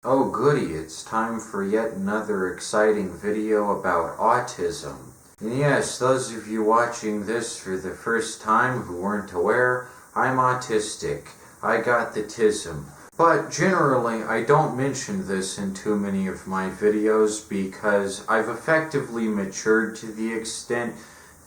Oh goody, it's time for yet another exciting video about autism. And yes, those of you watching this for the first time who weren't aware, I'm autistic. I got the tism. But generally, I don't mention this in too many of my videos because I've effectively matured to the extent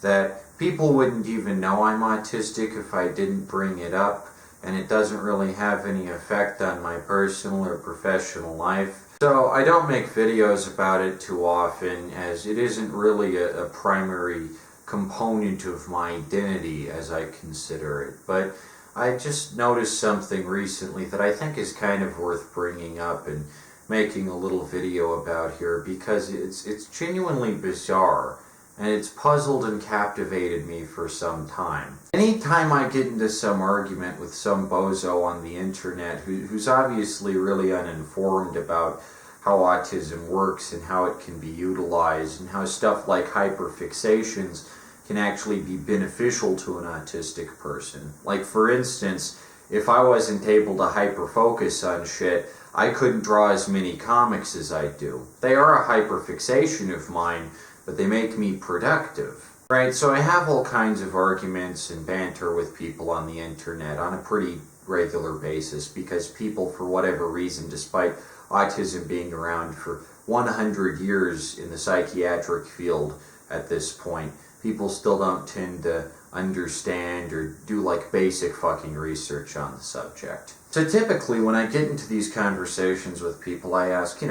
that people wouldn't even know I'm autistic if I didn't bring it up, and it doesn't really have any effect on my personal or professional life. So I don't make videos about it too often, as it isn't really a primary component of my identity as I consider it. But I just noticed something recently that I think is kind of worth bringing up and making a little video about here, because it's genuinely bizarre. And it's puzzled and captivated me for some time. Anytime I get into some argument with some bozo on the internet who's obviously really uninformed about how autism works and how it can be utilized and how stuff like hyperfixations can actually be beneficial to an autistic person. Like, for instance, if I wasn't able to hyperfocus on shit, I couldn't draw as many comics as I do. They are a hyperfixation of mine, but they make me productive. Right, so I have all kinds of arguments and banter with people on the internet on a pretty regular basis because people, for whatever reason, despite autism being around for 100 years in the psychiatric field at this point, people still don't tend to understand or do like basic fucking research on the subject. So typically when I get into these conversations with people, I ask,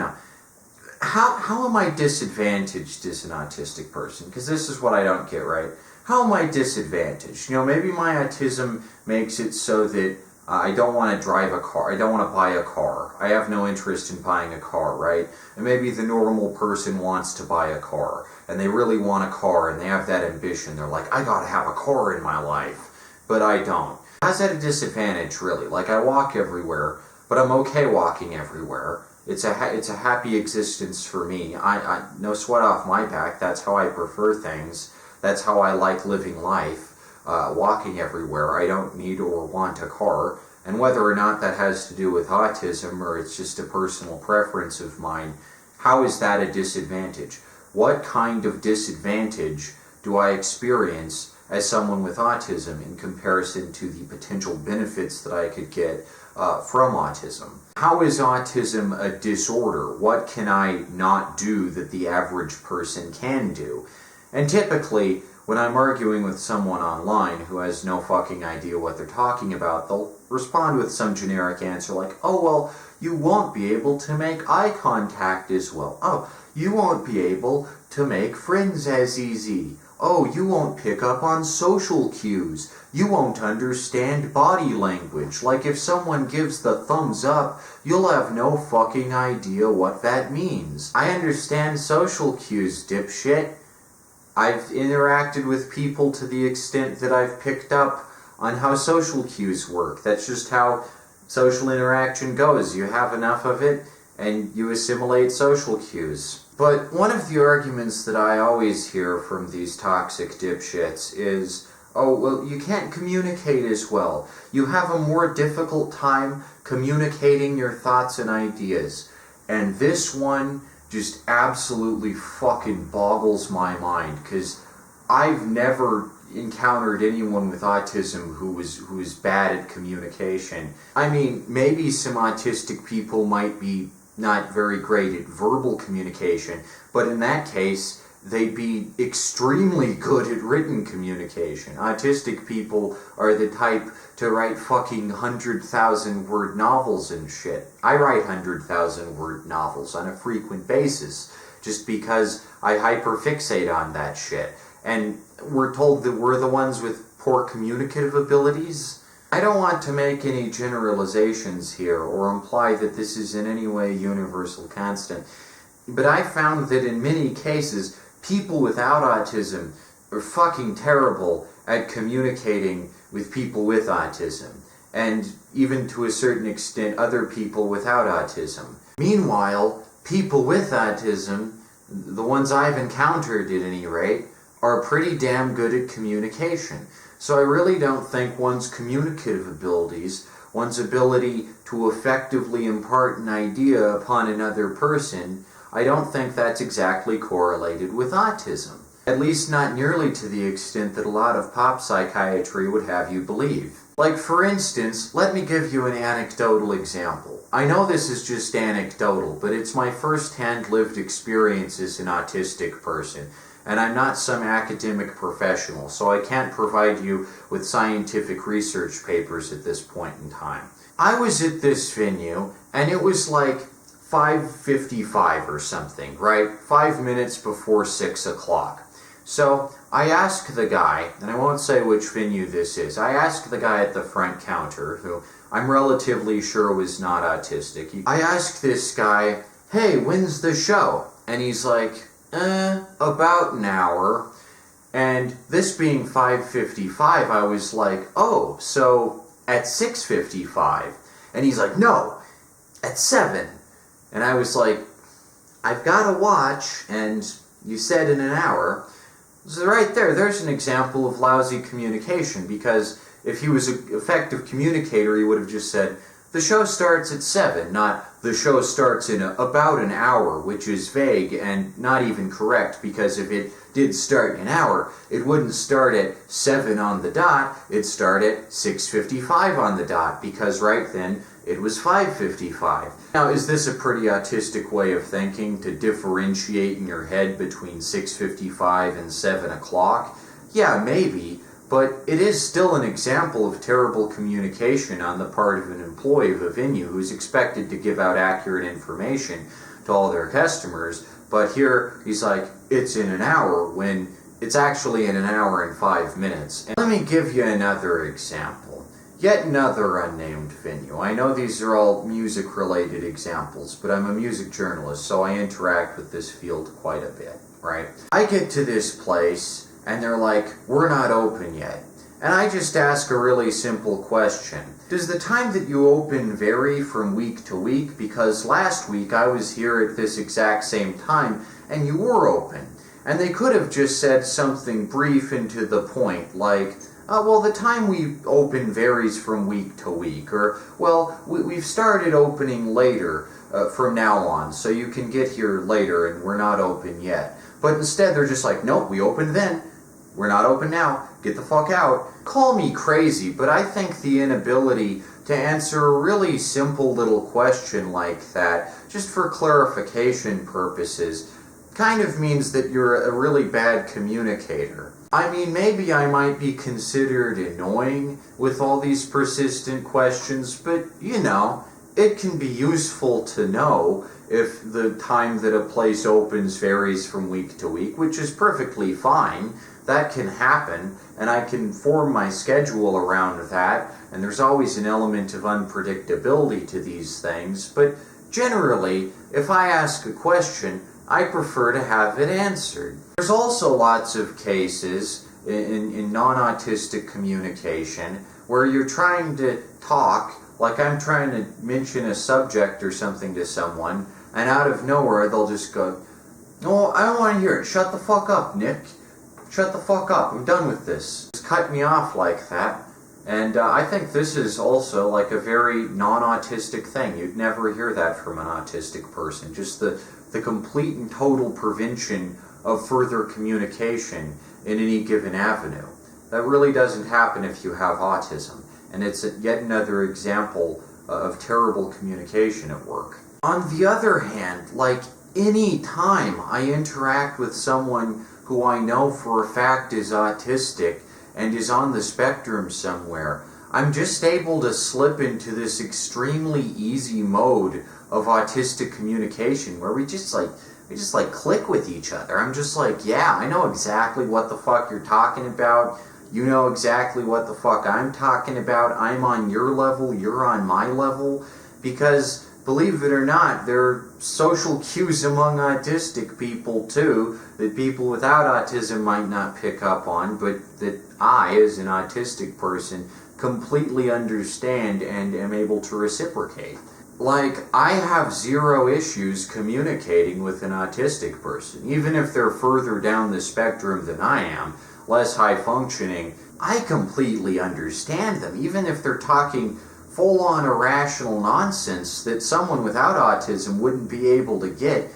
how am I disadvantaged as an autistic person? Because this is what I don't get right. How am I disadvantaged? Maybe my autism makes it so that I don't want to drive a car. I don't want to buy a car. I have no interest in buying a car, right? And maybe the normal person wants to buy a car, and they really want a car, and they have that ambition. They're like, I gotta have a car in my life, but I don't. How's that a disadvantage, really? Like, I walk everywhere, but I'm okay walking everywhere. It's a happy existence for me. I no sweat off my back. That's how I prefer things. That's how I like living life. Walking everywhere. I don't need or want a car. And whether or not that has to do with autism or it's just a personal preference of mine, how is that a disadvantage? What kind of disadvantage do I experience as someone with autism in comparison to the potential benefits that I could get from autism? How is autism a disorder? What can I not do that the average person can do? And typically, when I'm arguing with someone online who has no fucking idea what they're talking about, they'll respond with some generic answer like, oh, well, you won't be able to make eye contact as well. Oh, you won't be able to make friends as easy. Oh, you won't pick up on social cues. You won't understand body language. Like, if someone gives the thumbs up, you'll have no fucking idea what that means. I understand social cues, dipshit. I've interacted with people to the extent that I've picked up on how social cues work. That's just how social interaction goes. You have enough of it, and you assimilate social cues. But one of the arguments that I always hear from these toxic dipshits is, oh, well, you can't communicate as well. You have a more difficult time communicating your thoughts and ideas. And this one just absolutely fucking boggles my mind, because I've never encountered anyone with autism who is bad at communication. I mean, maybe some autistic people might be not very great at verbal communication, but in that case, they'd be extremely good at written communication. Autistic people are the type to write fucking 100,000-word novels and shit. I write 100,000-word novels on a frequent basis, just because I hyperfixate on that shit. And we're told that we're the ones with poor communicative abilities. I don't want to make any generalizations here or imply that this is in any way universal constant, but I found that in many cases, people without autism are fucking terrible at communicating with people with autism, and even to a certain extent, other people without autism. Meanwhile, people with autism, the ones I've encountered at any rate, are pretty damn good at communication. So I really don't think one's communicative abilities one's ability to effectively impart an idea upon another person, I don't think that's exactly correlated with autism. At least not nearly to the extent that a lot of pop psychiatry would have you believe. Like, for instance, let me give you an anecdotal example. I know this is just anecdotal, but it's my first-hand lived experience as an autistic person, and I'm not some academic professional, so I can't provide you with scientific research papers at this point in time. I was at this venue, and it was like 5:55 or something, right? 5 minutes before 6 o'clock. So I asked the guy, and I won't say which venue this is, I asked the guy at the front counter, who I'm relatively sure was not autistic. I asked this guy, hey, when's the show? And he's like, about an hour. And this being 5:55, I was like, oh, so at 6:55. And he's like, no, at 7. And I was like, I've got a watch, and you said in an hour. So right there's an example of lousy communication, because if he was an effective communicator, he would have just said, the show starts at 7, not the show starts in about an hour, which is vague and not even correct, because if it did start an hour, it wouldn't start at 7 on the dot, it'd start at 6:55 on the dot, because right then it was 5:55. Now, is this a pretty autistic way of thinking, to differentiate in your head between 6:55 and 7 o'clock? Yeah, maybe, but it is still an example of terrible communication on the part of an employee of a venue who's expected to give out accurate information to all their customers, but here he's like, it's in an hour, when it's actually in an hour and 5 minutes. And let me give you another example. Yet another unnamed venue. I know these are all music-related examples, but I'm a music journalist, so I interact with this field quite a bit, right? I get to this place, and they're like, we're not open yet. And I just ask a really simple question. Does the time that you open vary from week to week? Because last week I was here at this exact same time, and you were open. And they could have just said something brief and to the point, like, well, the time we open varies from week to week, or, well, we've started opening later from now on, so you can get here later and we're not open yet. But instead they're just like, nope, we opened then, we're not open now, get the fuck out. Call me crazy, but I think the inability to answer a really simple little question like that, just for clarification purposes, kind of means that you're a really bad communicator. I mean, maybe I might be considered annoying with all these persistent questions, but, you know, it can be useful to know if the time that a place opens varies from week to week, which is perfectly fine. That can happen, and I can form my schedule around that, and there's always an element of unpredictability to these things, but generally, if I ask a question, I prefer to have it answered. There's also lots of cases in non-autistic communication where you're trying to talk, like I'm trying to mention a subject or something to someone, and out of nowhere they'll just go, no, I don't want to hear it. Shut the fuck up, Nick. Shut the fuck up. I'm done with this. Just cut me off like that. And I think this is also like a very non-autistic thing. You'd never hear that from an autistic person. Just the complete and total prevention of further communication in any given avenue. That really doesn't happen if you have autism. And it's yet another example of terrible communication at work. On the other hand, like any time I interact with someone who I know for a fact is autistic and is on the spectrum somewhere, I'm just able to slip into this extremely easy mode of autistic communication where we just click with each other. I'm just like, yeah, I know exactly what the fuck you're talking about. You know exactly what the fuck I'm talking about. I'm on your level, you're on my level. Because, believe it or not, there are social cues among autistic people too that people without autism might not pick up on, but that I, as an autistic person, completely understand and am able to reciprocate. Like, I have zero issues communicating with an autistic person. Even if they're further down the spectrum than I am, less high functioning, I completely understand them. Even if they're talking full-on irrational nonsense that someone without autism wouldn't be able to get,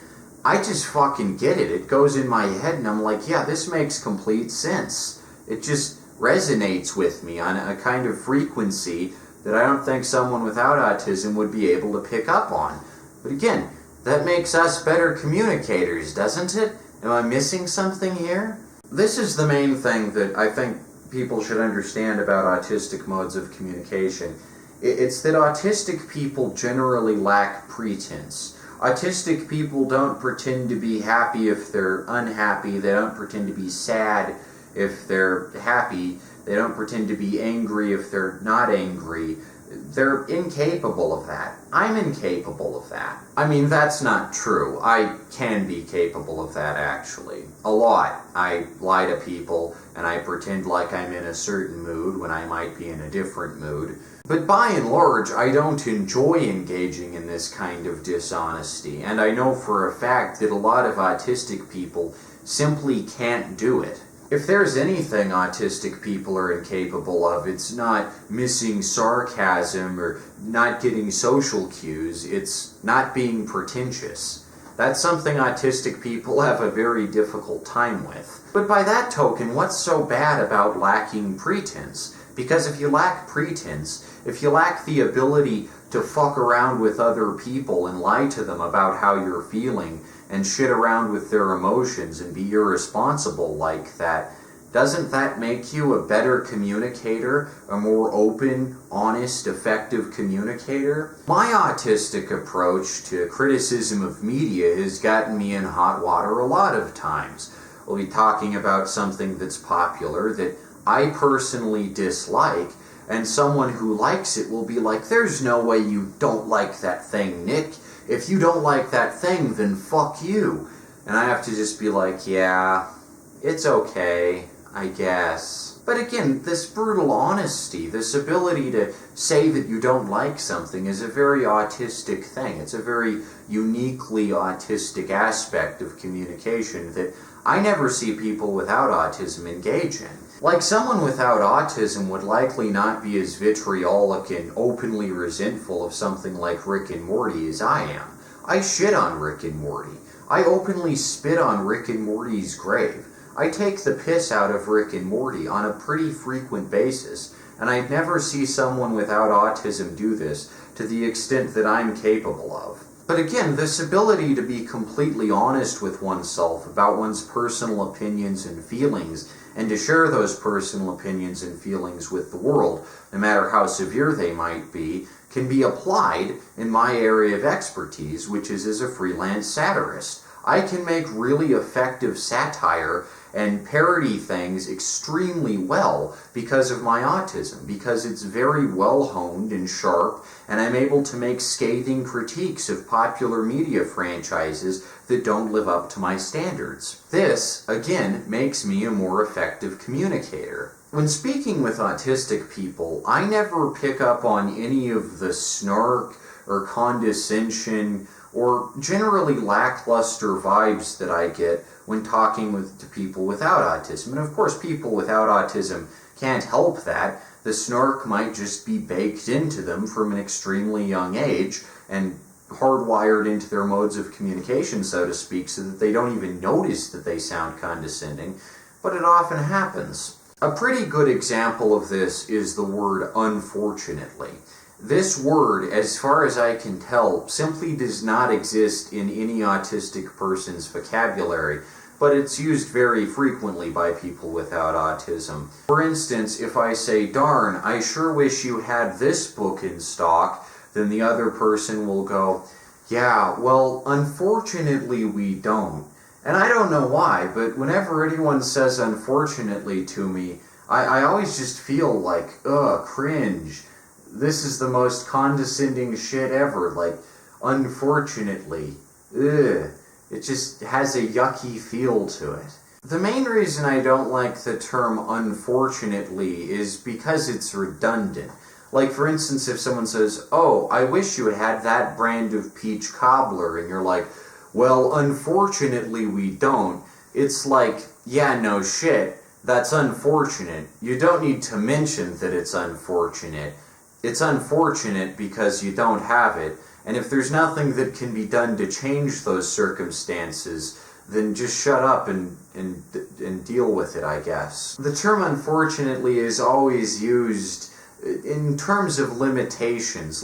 I just fucking get it. It goes in my head and I'm like, yeah, this makes complete sense. It just resonates with me on a kind of frequency that I don't think someone without autism would be able to pick up on. But again, that makes us better communicators, doesn't it? Am I missing something here? This is the main thing that I think people should understand about autistic modes of communication. It's that autistic people generally lack pretense. Autistic people don't pretend to be happy if they're unhappy. They don't pretend to be sad if they're happy. They don't pretend to be angry if they're not angry. They're incapable of that. I'm incapable of that. I mean, that's not true. I can be capable of that, actually. A lot. I lie to people, and I pretend like I'm in a certain mood when I might be in a different mood. But by and large, I don't enjoy engaging in this kind of dishonesty, and I know for a fact that a lot of autistic people simply can't do it. If there's anything autistic people are incapable of, it's not missing sarcasm or not getting social cues, it's not being pretentious. That's something autistic people have a very difficult time with. But by that token, what's so bad about lacking pretense? Because if you lack pretense, if you lack the ability to fuck around with other people and lie to them about how you're feeling and shit around with their emotions and be irresponsible like that, doesn't that make you a better communicator, a more open, honest, effective communicator? My autistic approach to criticism of media has gotten me in hot water a lot of times. We'll be talking about something that's popular that I personally dislike, and someone who likes it will be like, there's no way you don't like that thing, Nick. If you don't like that thing, then fuck you. And I have to just be like, yeah, it's okay, I guess. But again, this brutal honesty, this ability to say that you don't like something is a very autistic thing. It's a very uniquely autistic aspect of communication that I never see people without autism engage in. Like, someone without autism would likely not be as vitriolic and openly resentful of something like Rick and Morty as I am. I shit on Rick and Morty. I openly spit on Rick and Morty's grave. I take the piss out of Rick and Morty on a pretty frequent basis, and I'd never see someone without autism do this to the extent that I'm capable of. But again, this ability to be completely honest with oneself about one's personal opinions and feelings, and to share those personal opinions and feelings with the world, no matter how severe they might be, can be applied in my area of expertise, which is as a freelance satirist. I can make really effective satire and parody things extremely well because of my autism, because it's very well honed and sharp, and I'm able to make scathing critiques of popular media franchises that don't live up to my standards. This, again, makes me a more effective communicator. When speaking with autistic people, I never pick up on any of the snark or condescension or generally lackluster vibes that I get when talking to people without autism. And of course, people without autism can't help that. The snark might just be baked into them from an extremely young age and hardwired into their modes of communication, so to speak, so that they don't even notice that they sound condescending, but it often happens. A pretty good example of this is the word unfortunately. This word, as far as I can tell, simply does not exist in any autistic person's vocabulary, but it's used very frequently by people without autism. For instance, if I say, darn, I sure wish you had this book in stock, then the other person will go, yeah, well, unfortunately we don't. And I don't know why, but whenever anyone says unfortunately to me, I always just feel like, ugh, cringe. This is the most condescending shit ever, like, unfortunately, ugh. It just has a yucky feel to it. The main reason I don't like the term unfortunately is because it's redundant. Like, for instance, if someone says, oh, I wish you had that brand of peach cobbler, and you're like, well, unfortunately we don't. It's like, yeah, no shit, that's unfortunate. You don't need to mention that it's unfortunate. It's unfortunate because you don't have it, and if there's nothing that can be done to change those circumstances, then just shut up and deal with it, I guess. The term unfortunately is always used in terms of limitations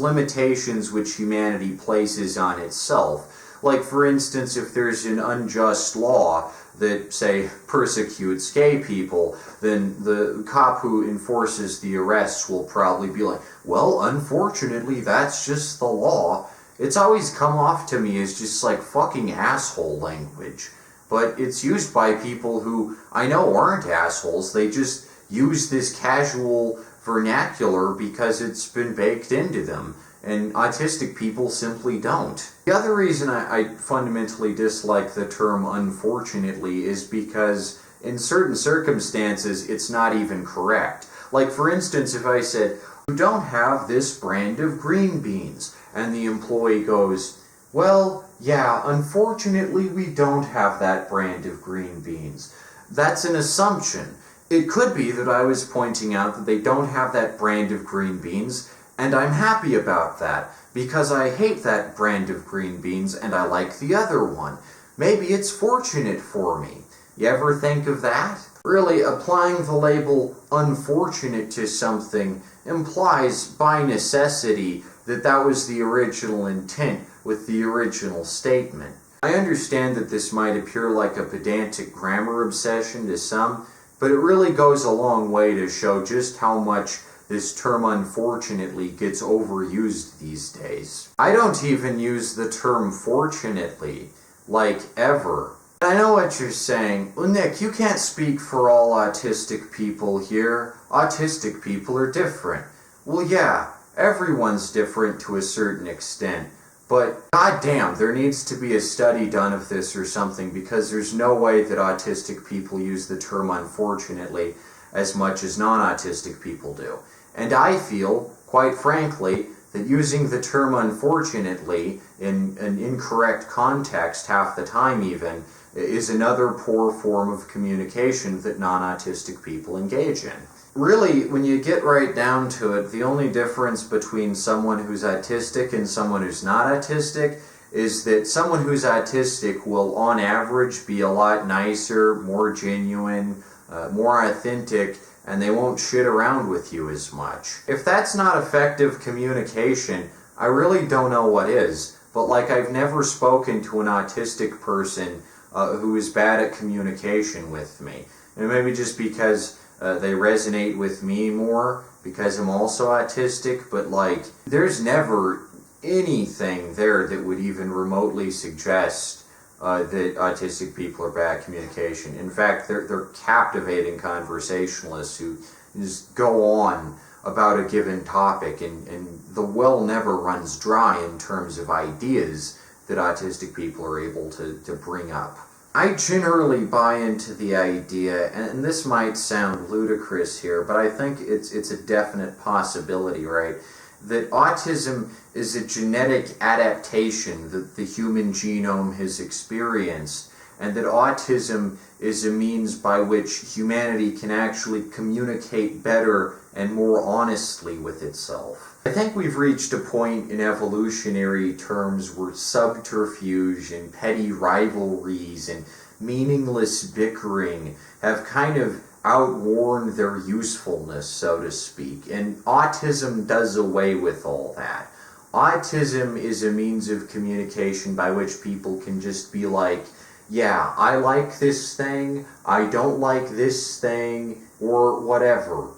which humanity places on itself. Like, for instance, if there's an unjust law that, say, persecutes gay people, then the cop who enforces the arrests will probably be like, well, unfortunately, that's just the law. It's always come off to me as just like fucking asshole language. But it's used by people who I know aren't assholes. They just use this casual vernacular because it's been baked into them. And autistic people simply don't. The other reason I fundamentally dislike the term unfortunately is because in certain circumstances it's not even correct. Like, for instance, if I said, you don't have this brand of green beans, and the employee goes, well, yeah, unfortunately we don't have that brand of green beans. That's an assumption. It could be that I was pointing out that they don't have that brand of green beans, and I'm happy about that, because I hate that brand of green beans and I like the other one. Maybe it's fortunate for me. You ever think of that? Really, applying the label unfortunate to something implies by necessity that that was the original intent with the original statement. I understand that this might appear like a pedantic grammar obsession to some, but it really goes a long way to show just how much this term unfortunately gets overused these days. I don't even use the term fortunately, like ever. I know what you're saying. Well, Nick, you can't speak for all autistic people here. Autistic people are different. Well, yeah, everyone's different to a certain extent. But goddamn, there needs to be a study done of this or something, because there's no way that autistic people use the term unfortunately as much as non-autistic people do. And I feel, quite frankly, that using the term unfortunately in an incorrect context half the time even is another poor form of communication that non-autistic people engage in. Really, when you get right down to it, the only difference between someone who's autistic and someone who's not autistic is that someone who's autistic will, on average, be a lot nicer, more genuine, more authentic, and they won't shit around with you as much. If that's not effective communication, I really don't know what is. But like, I've never spoken to an autistic person who is bad at communication with me. And maybe just because they resonate with me more, because I'm also autistic, but like, there's never anything there that would even remotely suggest that autistic people are bad at communication. In fact, they're captivating conversationalists who just go on about a given topic, and the well never runs dry in terms of ideas that autistic people are able to bring up. I generally buy into the idea, and this might sound ludicrous here, but I think it's a definite possibility, right? That autism is a genetic adaptation that the human genome has experienced, and that autism is a means by which humanity can actually communicate better and more honestly with itself. I think we've reached a point in evolutionary terms where subterfuge and petty rivalries and meaningless bickering have kind of outworn their usefulness, so to speak, and autism does away with all that. Autism is a means of communication by which people can just be like, yeah, I like this thing, I don't like this thing, or whatever.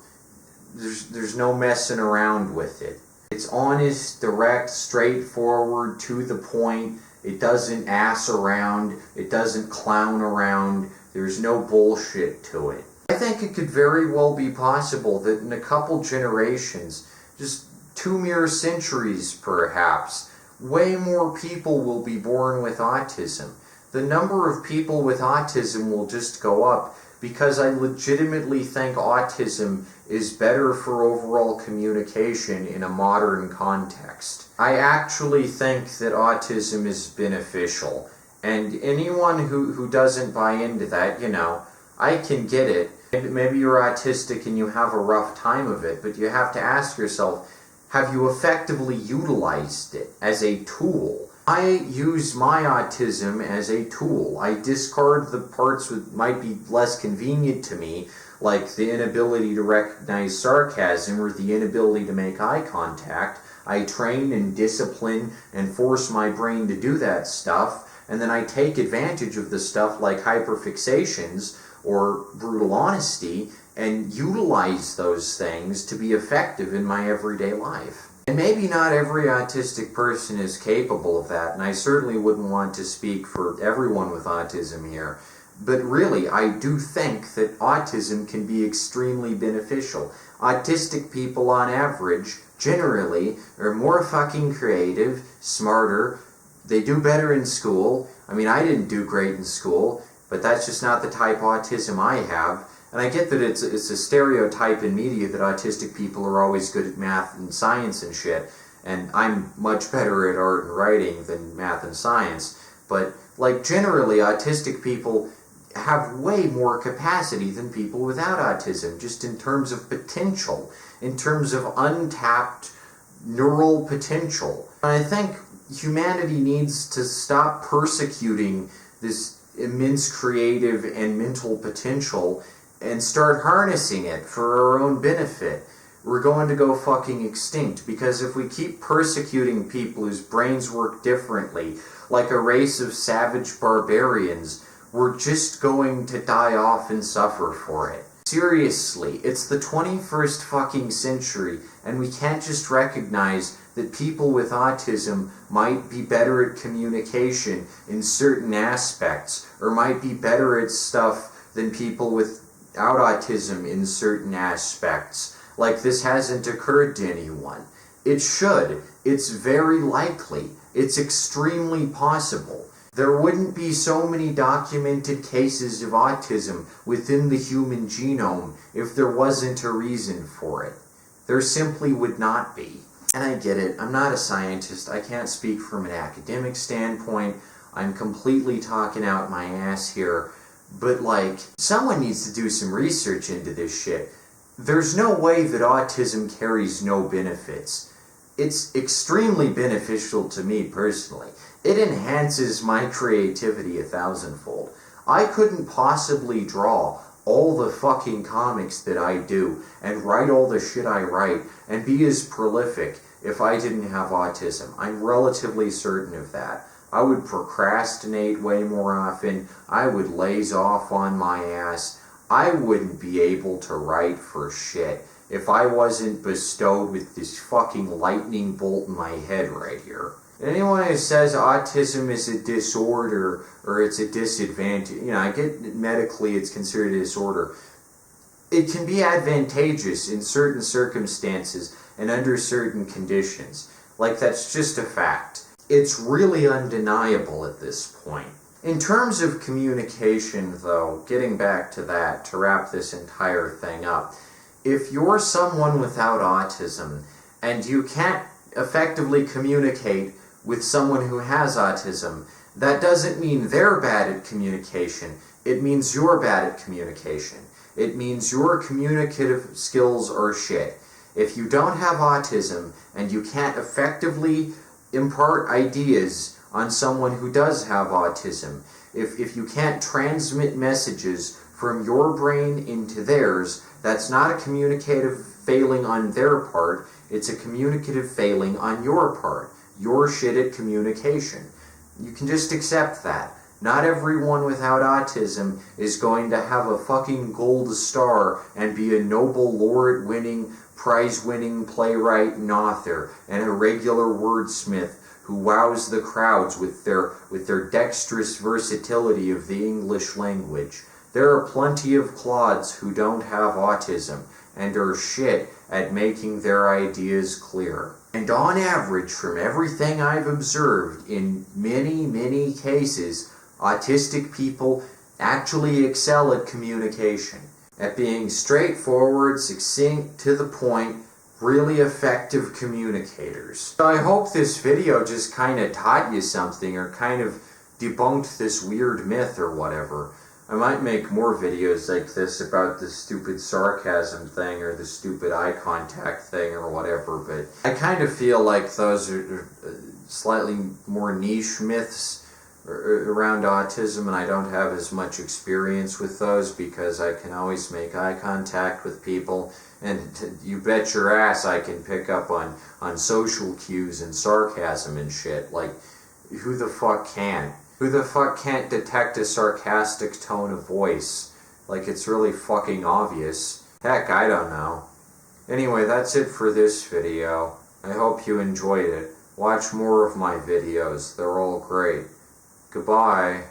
There's no messing around with it. It's honest, direct, straightforward, to the point. It doesn't ass around, it doesn't clown around, there's no bullshit to it. I think it could very well be possible that in a couple generations, just 2 mere centuries perhaps, way more people will be born with autism. The number of people with autism will just go up, because I legitimately think autism is better for overall communication in a modern context. I actually think that autism is beneficial, and anyone who doesn't buy into that, you know, I can get it. Maybe you're autistic and you have a rough time of it, but you have to ask yourself, Have you effectively utilized it as a tool? I use my autism as a tool. I discard the parts that might be less convenient to me, like the inability to recognize sarcasm or the inability to make eye contact. I train and discipline and force my brain to do that stuff, and then I take advantage of the stuff like hyperfixations or brutal honesty and utilize those things to be effective in my everyday life. And maybe not every autistic person is capable of that, and I certainly wouldn't want to speak for everyone with autism here. But really, I do think that autism can be extremely beneficial. Autistic people, on average, generally, are more fucking creative, smarter, they do better in school. I mean, I didn't do great in school, but that's just not the type of autism I have. And I get that it's a stereotype in media that autistic people are always good at math and science and shit, and I'm much better at art and writing than math and science. But, like, generally, autistic people have way more capacity than people without autism, just in terms of potential, in terms of untapped neural potential. And I think humanity needs to stop persecuting this immense creative and mental potential and start harnessing it for our own benefit. We're going to go fucking extinct, because if we keep persecuting people whose brains work differently, like a race of savage barbarians, we're just going to die off and suffer for it. Seriously, it's the 21st fucking century, and we can't just recognize that people with autism might be better at communication in certain aspects, or might be better at stuff than people without autism in certain aspects. Like this hasn't occurred to anyone. It should. It's very likely. It's extremely possible. There wouldn't be so many documented cases of autism within the human genome if there wasn't a reason for it. There simply would not be. And I get it, I'm not a scientist, I can't speak from an academic standpoint, I'm completely talking out my ass here, but like, someone needs to do some research into this shit. There's no way that autism carries no benefits. It's extremely beneficial to me personally. It enhances my creativity 1,000-fold. I couldn't possibly draw all the fucking comics that I do and write all the shit I write and be as prolific if I didn't have autism. I'm relatively certain of that. I would procrastinate way more often. I would laze off on my ass. I wouldn't be able to write for shit if I wasn't bestowed with this fucking lightning bolt in my head right here. Anyone who says autism is a disorder or it's a disadvantage, you know, I get medically it's considered a disorder. It can be advantageous in certain circumstances and under certain conditions. Like, that's just a fact. It's really undeniable at this point. In terms of communication, though, getting back to that, to wrap this entire thing up, if you're someone without autism and you can't effectively communicate with someone who has autism, that doesn't mean they're bad at communication. It means you're bad at communication. It means your communicative skills are shit. If you don't have autism and you can't effectively impart ideas on someone who does have autism, if you can't transmit messages from your brain into theirs, that's not a communicative failing on their part, it's a communicative failing on your part. You're shit at communication. You can just accept that. Not everyone without autism is going to have a fucking gold star and be a Nobel laureate-winning, prize-winning playwright and author and a regular wordsmith who wows the crowds with their dexterous versatility of the English language. There are plenty of clods who don't have autism and are shit at making their ideas clear. And on average, from everything I've observed in many, many cases, autistic people actually excel at communication, at being straightforward, succinct, to the point, really effective communicators. So I hope this video just kind of taught you something or kind of debunked this weird myth or whatever. I might make more videos like this about the stupid sarcasm thing or the stupid eye contact thing or whatever, but I kind of feel like those are slightly more niche myths around autism, and I don't have as much experience with those because I can always make eye contact with people, and you bet your ass I can pick up on social cues and sarcasm and shit. Like, who the fuck can't? Who the fuck can't detect a sarcastic tone of voice? Like, it's really fucking obvious. Heck, I don't know. Anyway, that's it for this video. I hope you enjoyed it. Watch more of my videos. They're all great. Goodbye.